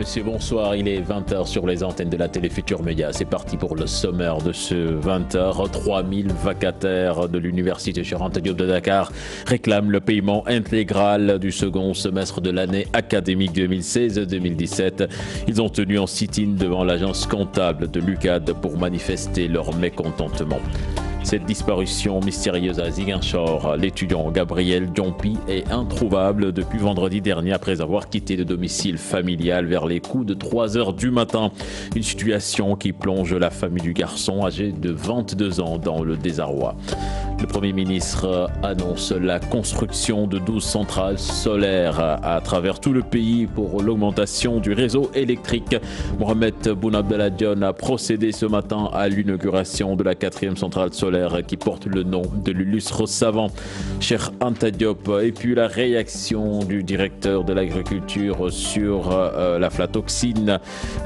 messieurs, bonsoir. Il est 20h sur les antennes de la télé Futur Média. C'est parti pour le sommaire de ce 20h. 3000 vacataires de l'université Cheikh Anta Diop de Dakar réclament le paiement intégral du second semestre de l'année académique 2016-2017. Ils ont tenu en sit-in devant l'agence comptable de l'UCAD pour manifester leur mécontentement. Cette disparition mystérieuse à Ziguinchor, l'étudiant Gabriel Diompi est introuvable depuis vendredi dernier après avoir quitté le domicile familial vers les coups de 3 h du matin. Une situation qui plonge la famille du garçon âgé de 22 ans dans le désarroi. Le Premier ministre annonce la construction de 12 centrales solaires à travers tout le pays pour l'augmentation du réseau électrique. Mohamed Boun Abdallah Dionne a procédé ce matin à l'inauguration de la 4e centrale solaire qui porte le nom de l'illustre savant Cheikh Anta Diop. Et puis la réaction du directeur de l'agriculture sur l'aflatoxine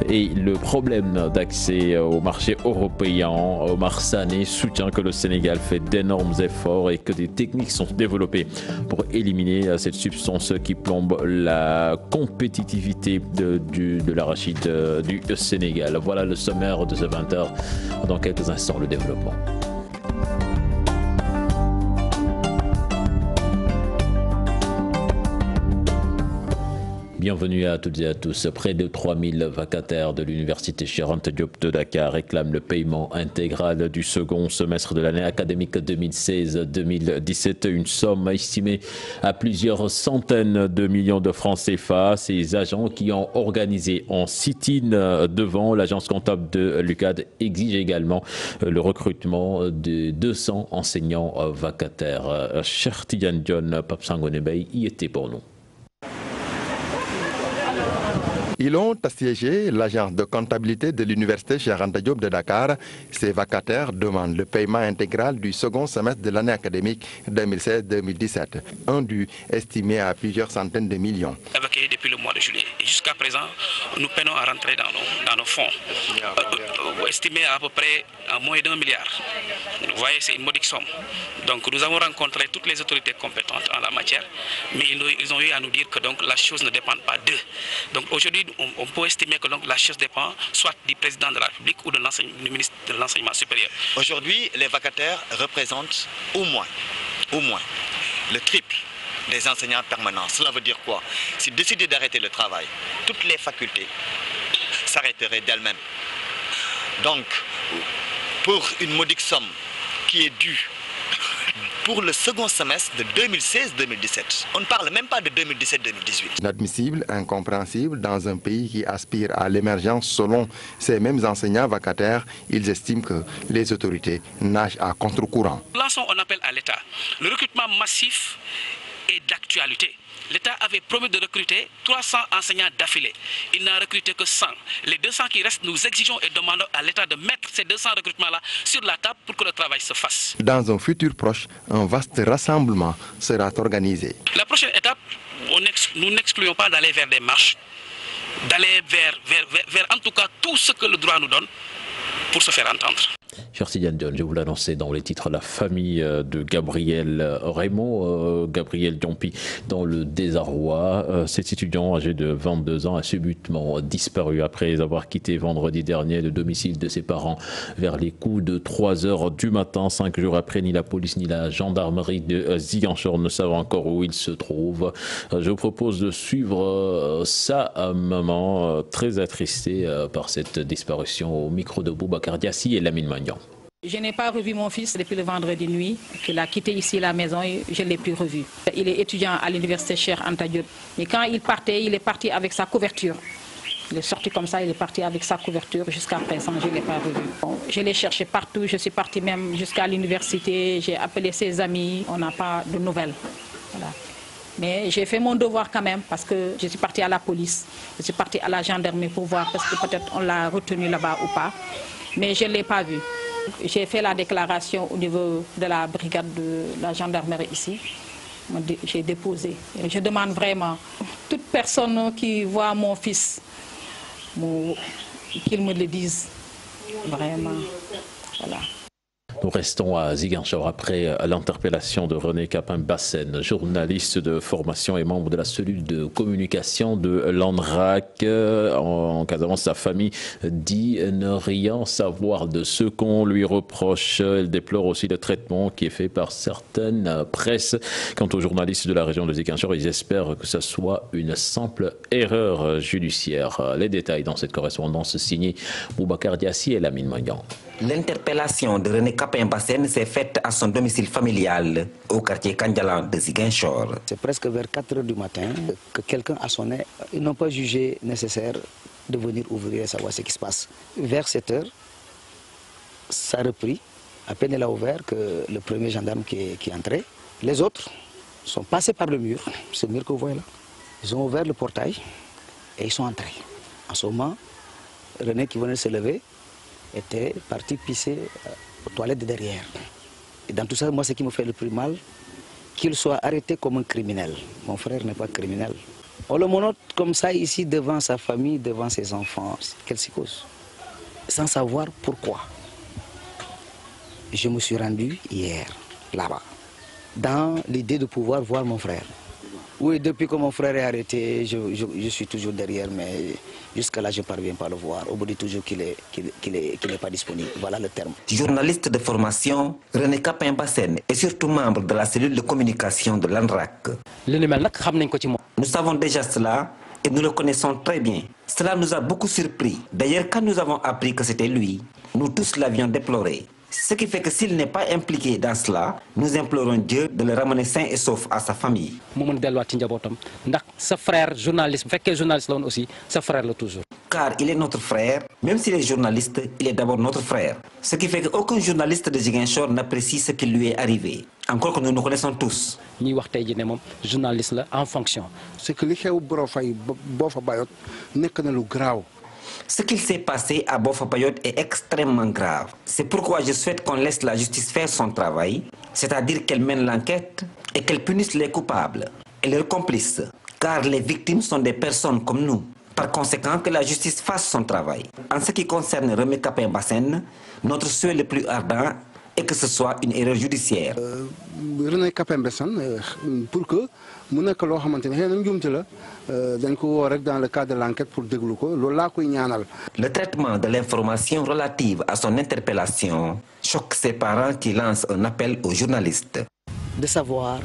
et le problème d'accès au marché européen. Omar Sané soutient que le Sénégal fait d'énormes efforts et que des techniques sont développées pour éliminer cette substance qui plombe la compétitivité de l'arachide du Sénégal. Voilà le sommaire de ce 20h. Dans quelques instants, le développement. Bienvenue à toutes et à tous. Près de 3000 vacataires de l'université Cheikh Anta Diop de Dakar réclament le paiement intégral du second semestre de l'année académique 2016-2017. Une somme estimée à plusieurs centaines de millions de francs CFA. Ces agents qui ont organisé en sit-in devant l'agence comptable de l'UCAD exigent également le recrutement de 200 enseignants vacataires. Cheikh Tidiane Dione, Pape Sangone Bey y était pour nous. Ils ont assiégé l'agence de comptabilité de l'université Cheikh Anta Diop de Dakar. Ces vacataires demandent le paiement intégral du second semestre de l'année académique 2016-2017. Un dû estimé à plusieurs centaines de millions. Évacué depuis le mois de juillet. Et jusqu'à présent, nous peinons à rentrer dans nos fonds, estimés à peu près à moins d'1 milliard. Vous voyez, c'est une modique somme. Donc nous avons rencontré toutes les autorités compétentes en la matière, mais ils ont eu à nous dire que donc, la chose ne dépend pas d'eux. Donc aujourd'hui, on peut estimer que donc, la chose dépend soit du président de la République ou du ministre de l'enseignement supérieur. Aujourd'hui, les vacataires représentent au moins le triple des enseignants permanents. Cela veut dire quoi? S'ils décidaient d'arrêter le travail, toutes les facultés s'arrêteraient d'elles-mêmes. Donc, pour une modique somme qui est due pour le second semestre de 2016-2017. On ne parle même pas de 2017-2018. Inadmissible, incompréhensible dans un pays qui aspire à l'émergence. Selon ces mêmes enseignants vacataires, ils estiment que les autorités nagent à contre-courant. Lançons un appel à l'État. Le recrutement massif est d'actualité. L'État avait promis de recruter 300 enseignants d'affilée. Il n'a recruté que 100. Les 200 qui restent, nous exigeons et demandons à l'État de mettre ces 200 recrutements-là sur la table pour que le travail se fasse. Dans un futur proche, un vaste rassemblement sera organisé. La prochaine étape, nous n'excluons pas d'aller vers des marches, d'aller vers en tout cas tout ce que le droit nous donne pour se faire entendre. Cheikh Tidiane Dione, je vous l'annonçais dans les titres, la famille de Gabriel Raymond, Gabriel Diompi, dans le désarroi. Cet étudiant âgé de 22 ans a subitement disparu après avoir quitté vendredi dernier le domicile de ses parents vers les coups de 3 h du matin. 5 jours après, ni la police ni la gendarmerie de Ziguinchor ne savent encore où il se trouve. Je vous propose de suivre sa maman, très attristée par cette disparition, au micro de Boubacar Diassi et Lamine Magnan. Je n'ai pas revu mon fils depuis le vendredi nuit, qu'il a quitté ici la maison et je ne l'ai plus revu. Il est étudiant à l'université Cheikh Anta Diop. Mais quand il partait, il est parti avec sa couverture. Il est sorti comme ça, il est parti avec sa couverture. Jusqu'à présent, je ne l'ai pas revu. Bon, je l'ai cherché partout, je suis partie même jusqu'à l'université. J'ai appelé ses amis, on n'a pas de nouvelles. Voilà. Mais j'ai fait mon devoir quand même parce que je suis partie à la police, je suis partie à la gendarmerie pour voir parce que peut-être on l'a retenu là-bas ou pas. Mais je ne l'ai pas vu. J'ai fait la déclaration au niveau de la brigade de la gendarmerie ici. J'ai déposé. Et je demande vraiment, toute personne qui voit mon fils, qu'il me le dise. Vraiment. Voilà. Nous restons à Ziguinchor après l'interpellation de René Capain-Bassène, journaliste de formation et membre de la cellule de communication de l'ANRAC. En Casamance, sa famille dit ne rien savoir de ce qu'on lui reproche. Elle déplore aussi le traitement qui est fait par certaines presses. Quant aux journalistes de la région de Ziguinchor, ils espèrent que ce soit une simple erreur judiciaire. Les détails dans cette correspondance signée Boubacar Diassi et Lamine Magnan. L'interpellation de René Capain-Bassène s'est faite à son domicile familial au quartier Kandjalan de Ziguinchor. C'est presque vers 4 h du matin que quelqu'un a sonné. Ils n'ont pas jugé nécessaire de venir ouvrir et savoir ce qui se passe. Vers 7 h, ça a repris. À peine il a ouvert que le premier gendarme qui est entré. Les autres sont passés par le mur, ce mur que vous voyez là. Ils ont ouvert le portail et ils sont entrés. En ce moment, René qui venait de se lever était parti pisser aux toilettes de derrière. Et dans tout ça, moi, ce qui me fait le plus mal, qu'il soit arrêté comme un criminel. Mon frère n'est pas criminel. On le monote comme ça ici devant sa famille, devant ses enfants. Quelle psychose. Sans savoir pourquoi. Je me suis rendu hier, là-bas, dans l'idée de pouvoir voir mon frère. Oui, depuis que mon frère est arrêté, je suis toujours derrière, mais jusqu'à là, je ne parviens pas à le voir. On me dit toujours qu'il n'est pas disponible. Voilà le terme. Journaliste de formation, René Capain-Bassène est surtout membre de la cellule de communication de l'ANRAC. Nous savons déjà cela et nous le connaissons très bien. Cela nous a beaucoup surpris. D'ailleurs, quand nous avons appris que c'était lui, nous tous l'avions déploré. Ce qui fait que s'il n'est pas impliqué dans cela, nous implorons Dieu de le ramener sain et sauf à sa famille. Sa frère journaliste, aussi, sa frère le toujours. Car il est notre frère, même s'il est journaliste, il est d'abord notre frère. Ce qui fait qu'aucun journaliste de Ziguinchor n'apprécie ce qui lui est arrivé. Encore que nous nous connaissons tous. Journaliste en fonction. Ce que les Ce qu'il s'est passé à Bofapayot est extrêmement grave. C'est pourquoi je souhaite qu'on laisse la justice faire son travail, c'est-à-dire qu'elle mène l'enquête et qu'elle punisse les coupables et leurs complices, car les victimes sont des personnes comme nous. Par conséquent, que la justice fasse son travail. En ce qui concerne René Capain-Bassène, notre souhait le plus ardent est que ce soit une erreur judiciaire. René Capain-Bassène, pour que dans le cadre de l'enquête pour Le traitement de l'information relative à son interpellation choque ses parents qui lancent un appel aux journalistes. De savoir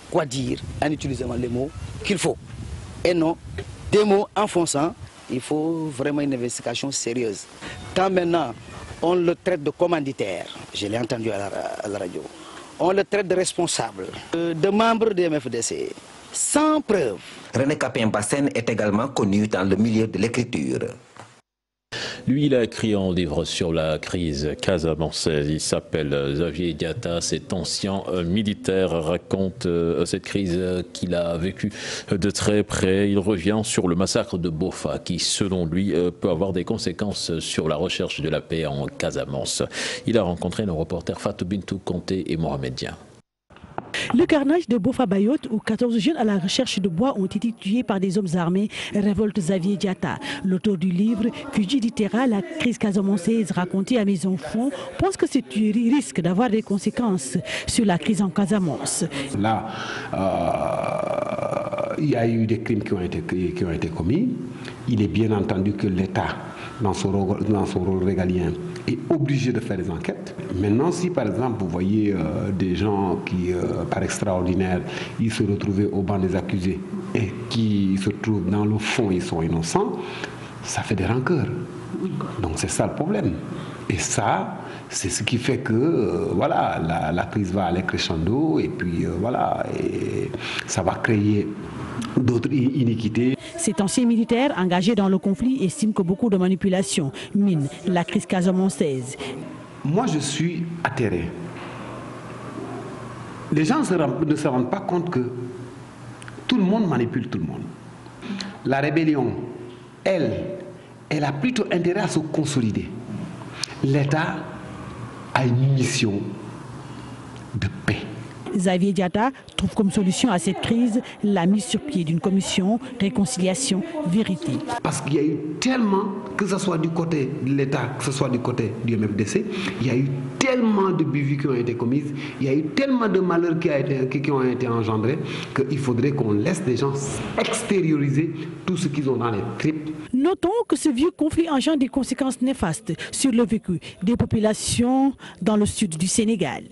quoi dire en utilisant les mots qu'il faut. Et non des mots enfonçants. Il faut vraiment une investigation sérieuse. Quand maintenant on le traite de commanditaire, je l'ai entendu à la radio, on le traite de responsable, de membre du MFDC, sans preuve. René Capain-Bassène est également connu dans le milieu de l'écriture. Lui, il a écrit un livre sur la crise casamançaise. Il s'appelle Xavier Diatta. Cet ancien militaire raconte cette crise qu'il a vécue de très près. Il revient sur le massacre de Bofa qui, selon lui, peut avoir des conséquences sur la recherche de la paix en Casamance. Il a rencontré nos reporters Fatou Bintou Conté et Mohamed Dia. Le carnage de Bofa-Bayot, où 14 jeunes à la recherche de bois ont été tués par des hommes armés, révolte Xavier Diatta. L'auteur du livre Fugi d'Itera, la crise casamançaise racontée à mes enfants, pense que cette tuerie risque d'avoir des conséquences sur la crise en Casamance. Là, il y a eu des crimes qui ont été commis. Il est bien entendu que l'État, dans son rôle régalien, est obligé de faire des enquêtes. Maintenant, si par exemple vous voyez des gens qui, par extraordinaire, ils se retrouvaient au banc des accusés et qui se trouvent dans le fond, ils sont innocents, ça fait des rancœurs. Donc c'est ça le problème. Et ça, c'est ce qui fait que voilà, la crise va aller crescendo et puis voilà, et ça va créer d'autres iniquités. Cet ancien militaire engagé dans le conflit estime que beaucoup de manipulations minent la crise casamançaise. Moi, je suis atterré. Les gens ne se rendent pas compte que tout le monde manipule tout le monde. La rébellion, elle a plutôt intérêt à se consolider. L'État a une mission de paix. Xavier Diatta trouve comme solution à cette crise la mise sur pied d'une commission réconciliation vérité. Parce qu'il y a eu tellement, que ce soit du côté de l'État, que ce soit du côté du MFDC, il y a eu tellement de bévues qui ont été commises, il y a eu tellement de malheurs qui ont été engendrés qu'il faudrait qu'on laisse les gens extérioriser tout ce qu'ils ont dans les tripes. Notons que ce vieux conflit engendre des conséquences néfastes sur le vécu des populations dans le sud du Sénégal.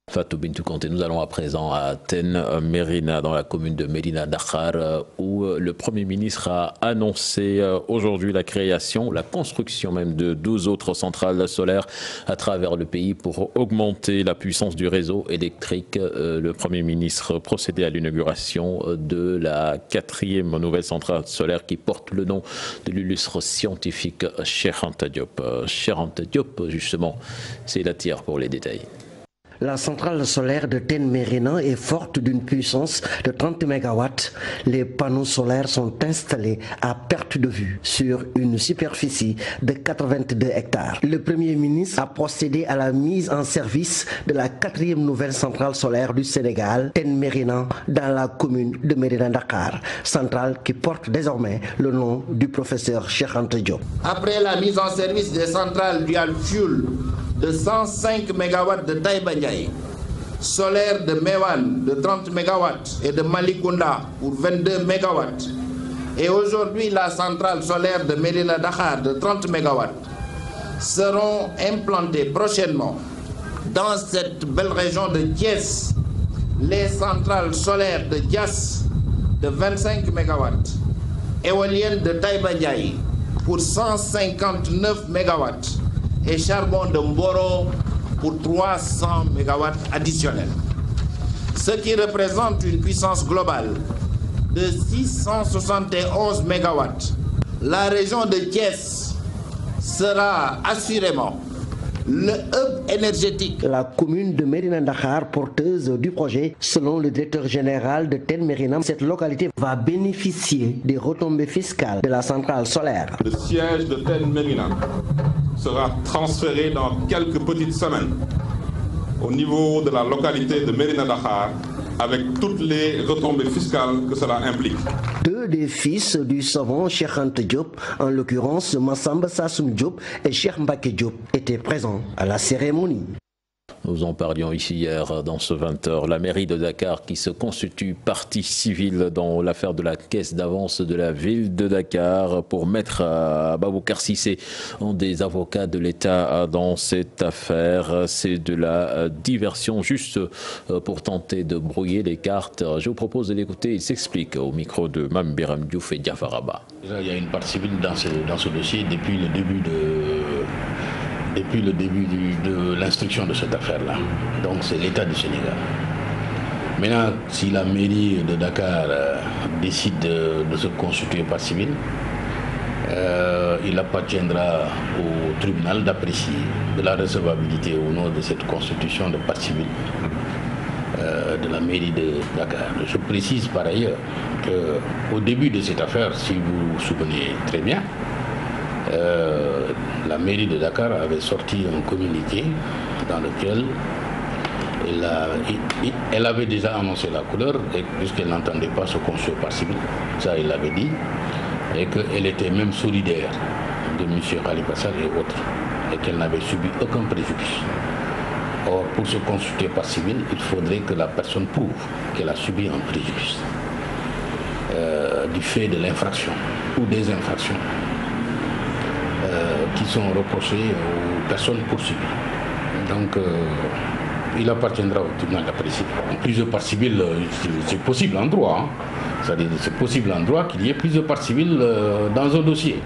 Fatou Bintou Kanté, nous allons à présent à Ten Merina, dans la commune de Médina Dakhar, où le Premier ministre a annoncé aujourd'hui la création, la construction même de 12 autres centrales solaires à travers le pays pour augmenter la puissance du réseau électrique. Le Premier ministre procédait à l'inauguration de la 4e nouvelle centrale solaire qui porte le nom de l'illustre scientifique Cheikh Anta Diop. Cheikh Anta Diop, justement, c'est la tire pour les détails. La centrale solaire de Ten Merina est forte d'une puissance de 30 MW. Les panneaux solaires sont installés à perte de vue sur une superficie de 82 hectares. Le Premier ministre a procédé à la mise en service de la 4e nouvelle centrale solaire du Sénégal, Ten Merina, dans la commune de Médina Dakhar, centrale qui porte désormais le nom du professeur Cheikh Anta Diop. Après la mise en service des centrales dual fuel de 105 MW de Taïba Ndiaye, solaire de Mewan de 30 MW et de Malikunda pour 22 MW, et aujourd'hui la centrale solaire de Médina Dakhar de 30 MW, seront implantées prochainement dans cette belle région de Thiès les centrales solaires de Dias de 25 MW, éoliennes de Taïba Ndiaye pour 159 MW, et charbon de Mboro pour 300 MW additionnels. Ce qui représente une puissance globale de 671 MW. La région de Thiès sera assurément le hub énergétique. La commune de Médina Dakhar, porteuse du projet, selon le directeur général de Ten Merina, cette localité va bénéficier des retombées fiscales de la centrale solaire. Le siège de Ten Merina sera transféré dans quelques petites semaines au niveau de la localité de Médina Dakhar, avec toutes les retombées fiscales que cela implique. Deux des fils du savant Cheikh Anta Diop, en l'occurrence Massamba Sassoum Diop et Cheikh Mbacké Diop, étaient présents à la cérémonie. Nous en parlions ici hier dans ce 20h. La mairie de Dakar qui se constitue partie civile dans l'affaire de la caisse d'avance de la ville de Dakar pour mettre Baboucar Cissé en des avocats de l'État dans cette affaire. C'est de la diversion juste pour tenter de brouiller les cartes. Je vous propose de l'écouter. Il s'explique au micro de Mme Biram Diouf et Diafaraba. Il y a une partie civile dans ce dossier depuis le début de l'instruction de cette affaire-là. Donc c'est l'État du Sénégal. Maintenant, si la mairie de Dakar décide de se constituer partie civile, il appartiendra au tribunal d'apprécier de la recevabilité ou non de cette constitution de partie civile de la mairie de Dakar. Je précise par ailleurs qu'au début de cette affaire, si vous vous souvenez très bien, la mairie de Dakar avait sorti un communiqué dans lequel elle avait déjà annoncé la couleur, puisqu'elle n'entendait pas se construire par civil, ça elle l'avait dit, et qu'elle était même solidaire de M. Khalifa Sall et autres, et qu'elle n'avait subi aucun préjudice. Or, pour se constituer par civil, il faudrait que la personne prouve qu'elle a subi un préjudice du fait de l'infraction ou des infractions qui sont reprochées aux personnes poursuivies. Donc, il appartiendra au tribunal d'apprécier. Plusieurs parties civiles, c'est possible en droit. C'est-à-dire c'est possible en droit qu'il y ait plusieurs parties civiles dans un dossier.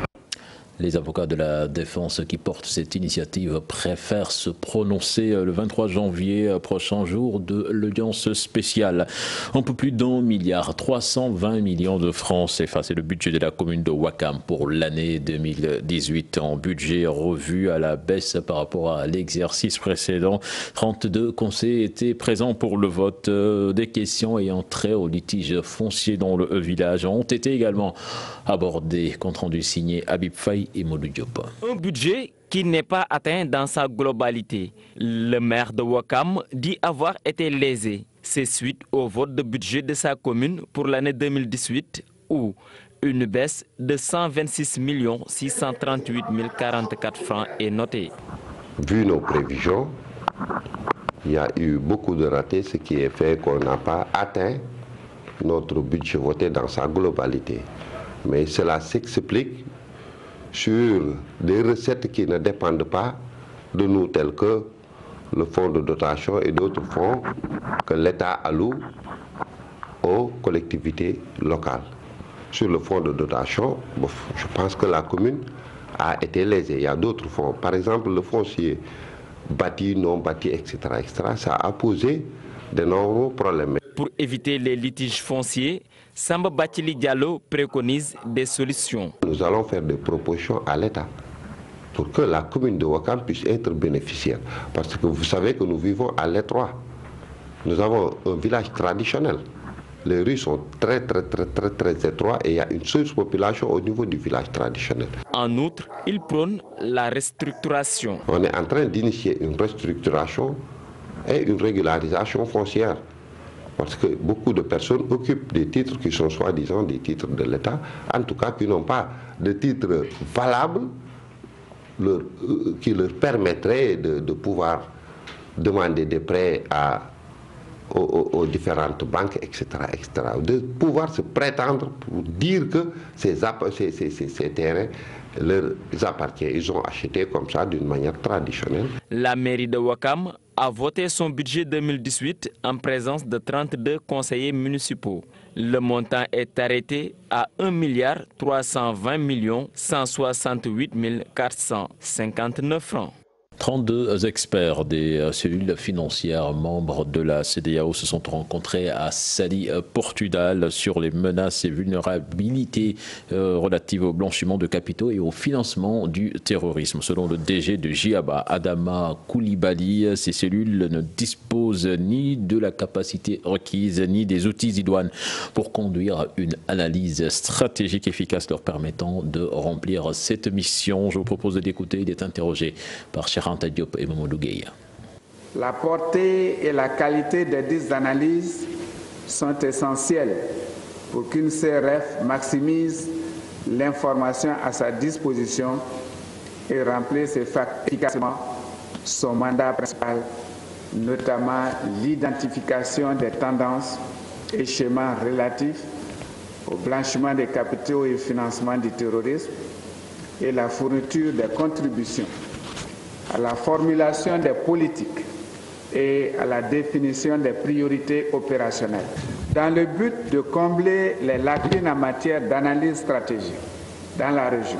Les avocats de la défense qui portent cette initiative préfèrent se prononcer le 23 janvier prochain, jour de l'audience spéciale. Un peu plus d'1 milliard 320 millions de francs CFA, c'est le budget de la commune de Ouakam pour l'année 2018. En budget revu à la baisse par rapport à l'exercice précédent. 32 conseillers étaient présents pour le vote. Des questions ayant trait au litige foncier dans le village ont été également abordées. Compte rendu signé Habib Faye et Modou Diop. Un budget qui n'est pas atteint dans sa globalité. Le maire de Ouakam dit avoir été lésé. C'est suite au vote de budget de sa commune pour l'année 2018 où une baisse de 126 638 044 francs est notée. Vu nos prévisions, il y a eu beaucoup de ratés, ce qui est fait qu'on n'a pas atteint notre budget voté dans sa globalité. Mais cela s'explique sur des recettes qui ne dépendent pas de nous, tels que le fonds de dotation et d'autres fonds que l'État alloue aux collectivités locales. Sur le fonds de dotation, je pense que la commune a été lésée. Il y a d'autres fonds. Par exemple, le foncier bâti, non bâti, etc., ça a posé d'énormes problèmes. Pour éviter les litiges fonciers, Samba Bathily Diallo préconise des solutions. Nous allons faire des propositions à l'État pour que la commune de Ouakam puisse être bénéficiaire. Parce que vous savez que nous vivons à l'étroit. Nous avons un village traditionnel. Les rues sont très étroites et il y a une seule population au niveau du village traditionnel. En outre, il prône la restructuration. On est en train d'initier une restructuration et une régularisation foncière. Parce que beaucoup de personnes occupent des titres qui sont soi-disant des titres de l'État, en tout cas qui n'ont pas de titres valables qui leur permettraient de pouvoir demander des prêts aux différentes banques, etc., de pouvoir se prétendre pour dire que ces terrains leur appartiennent. Ils ont acheté comme ça d'une manière traditionnelle. La mairie de Ouakam a voté son budget 2018 en présence de 32 conseillers municipaux. Le montant est arrêté à 1 320 168 459 francs. 32 experts des cellules financières membres de la CEDEAO se sont rencontrés à Saly, Portugal, sur les menaces et vulnérabilités relatives au blanchiment de capitaux et au financement du terrorisme. Selon le DG de JIABA, Adama Koulibaly, ces cellules ne disposent ni de la capacité requise ni des outils idoines pour conduire une analyse stratégique efficace leur permettant de remplir cette mission. Je vous propose d'écouter, il est interrogé par Cheikh Anta Diop et Mamadou Gueye. La portée et la qualité des disques d'analyse sont essentielles pour qu'une CRF maximise l'information à sa disposition et remplisse efficacement son mandat principal, notamment l'identification des tendances et schémas relatifs au blanchiment des capitaux et au financement du terrorisme et la fourniture des contributions à la formulation des politiques et à la définition des priorités opérationnelles. Dans le but de combler les lacunes en matière d'analyse stratégique dans la région,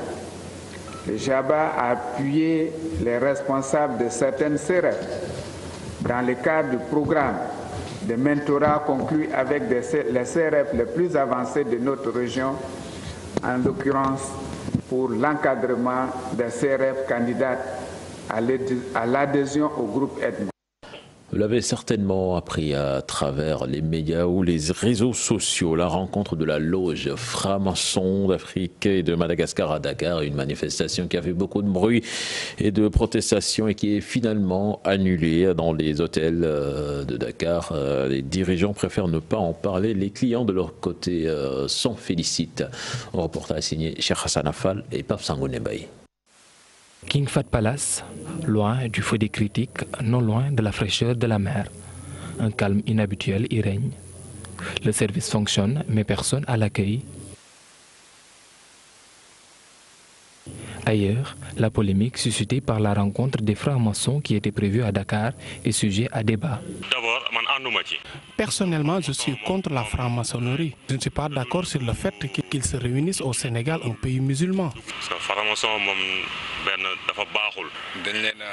le JABA a appuyé les responsables de certaines CRF dans le cadre du programme de mentorat conclu avec les CRF les plus avancés de notre région, en l'occurrence pour l'encadrement des CRF candidates à l'adhésion au groupe Edmond. Vous l'avez certainement appris à travers les médias ou les réseaux sociaux. La rencontre de la loge franc-maçon d'Afrique et de Madagascar à Dakar, une manifestation qui a fait beaucoup de bruit et de protestations et qui est finalement annulée dans les hôtels de Dakar. Les dirigeants préfèrent ne pas en parler. Les clients de leur côté s'en félicitent. Un reportage signé Cheikh Hassan Affal et Pape Sangoné Baye. King Fahd Palace, loin du feu des critiques, non loin de la fraîcheur de la mer. Un calme inhabituel y règne. Le service fonctionne, mais personne à l'accueil. Ailleurs, la polémique suscitée par la rencontre des francs-maçons qui était prévue à Dakar est sujet à débat. Personnellement, je suis contre la franc-maçonnerie. Je ne suis pas d'accord sur le fait qu'ils se réunissent au Sénégal, un pays musulman.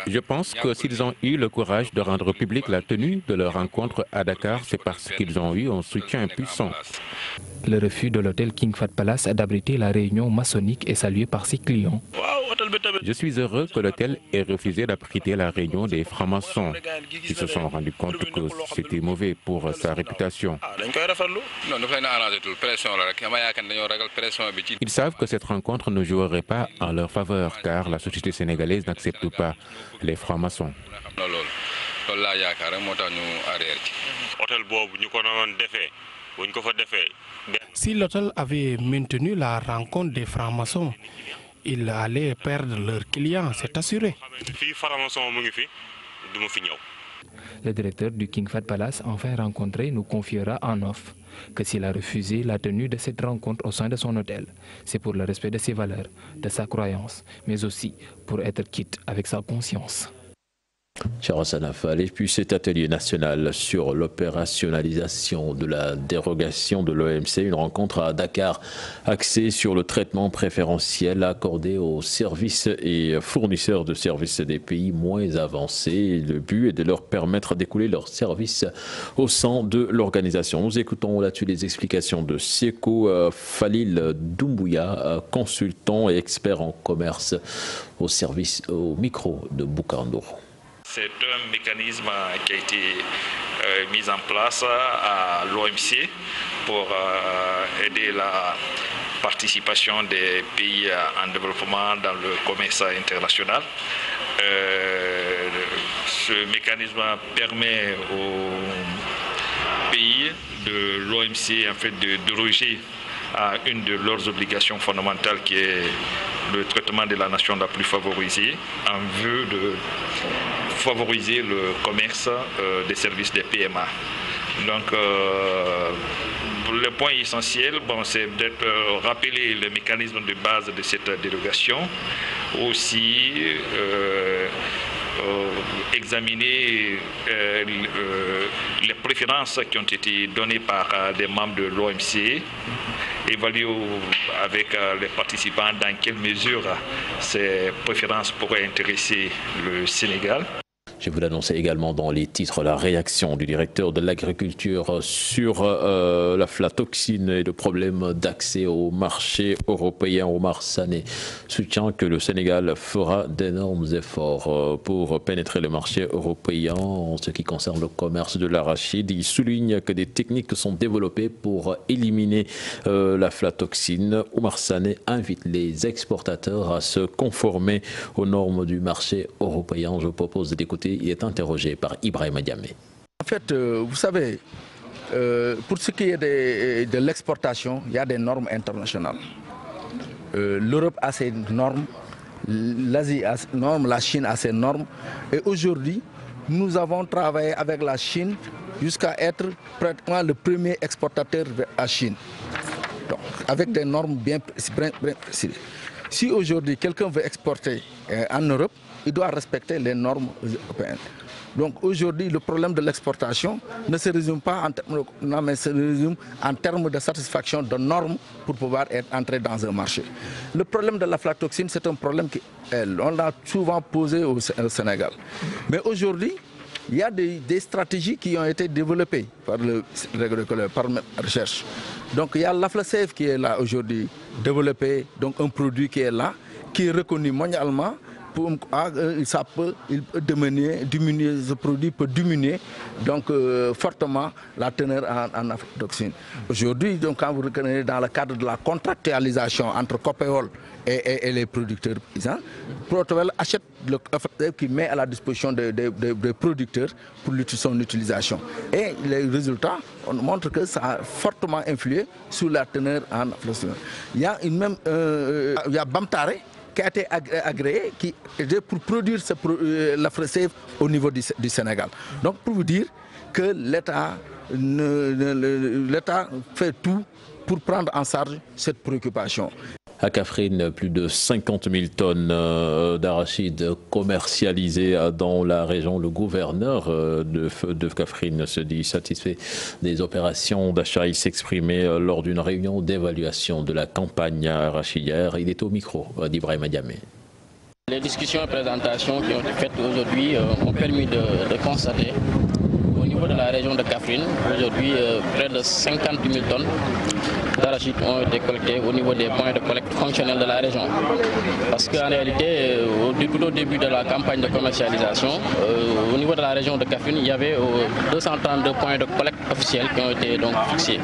Je pense que s'ils ont eu le courage de rendre publique la tenue de leur rencontre à Dakar, c'est parce qu'ils ont eu un soutien puissant. Le refus de l'hôtel King Fahd Palace d'abriter la réunion maçonnique est salué par ses clients. Je suis heureux que l'hôtel ait refusé d'abriter la réunion des francs-maçons. Ils se sont rendus compte que c'était mauvais pour sa réputation. Ils savent que cette rencontre ne jouerait pas en leur faveur car la société sénégalaise n'accepte pas les francs-maçons. Si l'hôtel avait maintenu la rencontre des francs-maçons, ils allaient perdre leurs clients, c'est assuré. Le directeur du King Fahd Palace, enfin rencontré, nous confiera en off que s'il a refusé la tenue de cette rencontre au sein de son hôtel, c'est pour le respect de ses valeurs, de sa croyance, mais aussi pour être quitte avec sa conscience. Et puis cet atelier national sur l'opérationnalisation de la dérogation de l'OMC, une rencontre à Dakar axée sur le traitement préférentiel accordé aux services et fournisseurs de services des pays moins avancés. Le but est de leur permettre d'écouler leurs services au sein de l'organisation. Nous écoutons là-dessus les explications de Seko Falil Doumbouya, consultant et expert en commerce au micro de Boukandour. C'est un mécanisme qui a été mis en place à l'OMC pour aider la participation des pays en développement dans le commerce international. Ce mécanisme permet aux pays de l'OMC en fait, de déroger à une de leurs obligations fondamentales qui est le traitement de la nation la plus favorisée en vue de favoriser le commerce des services des PMA. Donc le point essentiel, c'est d'être rappeler le mécanisme de base de cette dérogation, aussi examiner les préférences qui ont été données par des membres de l'OMC, évaluer avec les participants dans quelle mesure ces préférences pourraient intéresser le Sénégal. Je vous l'annonçais également dans les titres, la réaction du directeur de l'agriculture sur l'aflatoxine et le problème d'accès au marché européen. Omar Sané soutient que le Sénégal fera d'énormes efforts pour pénétrer le marché européen en ce qui concerne le commerce de l'arachide. Il souligne que des techniques sont développées pour éliminer l'aflatoxine. Omar Sané invite les exportateurs à se conformer aux normes du marché européen. Je propose d'écouter. Il est interrogé par Ibrahima Diamé. En fait, vous savez, pour ce qui est de l'exportation, il y a des normes internationales. L'Europe a ses normes, l'Asie a ses normes, la Chine a ses normes. Et aujourd'hui, nous avons travaillé avec la Chine jusqu'à être pratiquement le premier exportateur à Chine. Donc, avec des normes bien précises. Si aujourd'hui quelqu'un veut exporter en Europe, il doit respecter les normes européennes. Donc aujourd'hui, le problème de l'exportation ne se résume pas en termes de satisfaction de normes pour pouvoir entrer dans un marché. Le problème de l'aflatoxine, c'est un problème qu'on l'a souvent posé au Sénégal. Mais aujourd'hui, il y a des stratégies qui ont été développées par la recherche. Donc il y a l'Aflasafe qui est là aujourd'hui, développé, donc un produit qui est là, qui est reconnu mondialement. Ça peut diminuer, ce produit peut diminuer donc, fortement la teneur en aflatoxine. Aujourd'hui, donc, quand vous reconnaissez dans le cadre de la contractualisation entre Copéol et les producteurs paysans, Protowel achète le aflatoxine qui met à la disposition des producteurs pour son utilisation. Et les résultats montrent que ça a fortement influé sur la teneur en aflatoxine. Il y a Bamtare qui a été agréé pour produire l'Aflasafe au niveau du Sénégal. Donc pour vous dire que l'État fait tout pour prendre en charge cette préoccupation. À Kaffrine, plus de 50 000 tonnes d'arachides commercialisées dans la région. Le gouverneur de Kaffrine se dit satisfait des opérations d'achat. Il s'exprimait lors d'une réunion d'évaluation de la campagne arachidière. Il est au micro d'Ibrahima Diamé. Les discussions et présentations qui ont été faites aujourd'hui ont permis de constater au niveau niveau de la région de Kaffrine, aujourd'hui, près de 50 000 tonnes d'arachide ont été collectées au niveau des points de collecte fonctionnels de la région. Parce qu'en réalité, au début de la campagne de commercialisation, au niveau de la région de Kaffrine, il y avait 232 points de collecte officiels qui ont été donc fixés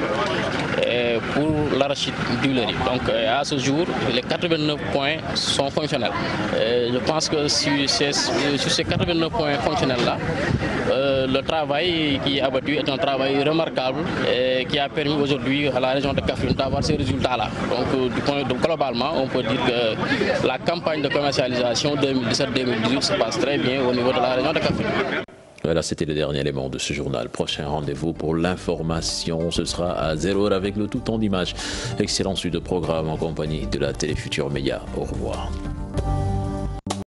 pour l'arachide d'huilerie. Donc à ce jour, les 89 points sont fonctionnels. Je pense que sur ces 89 points fonctionnels-là, le travail qui est abattu est un travail remarquable et qui a permis aujourd'hui à la région de Kaffrine d'avoir ces résultats-là. Donc globalement, on peut dire que la campagne de commercialisation 2017-2018 se passe très bien au niveau de la région de Kaffrine. Voilà, c'était le dernier élément de ce journal. Prochain rendez-vous pour l'information, ce sera à 0h avec le tout temps d'image. Excellent suite de programme en compagnie de la Télé Futurs Médias. Au revoir.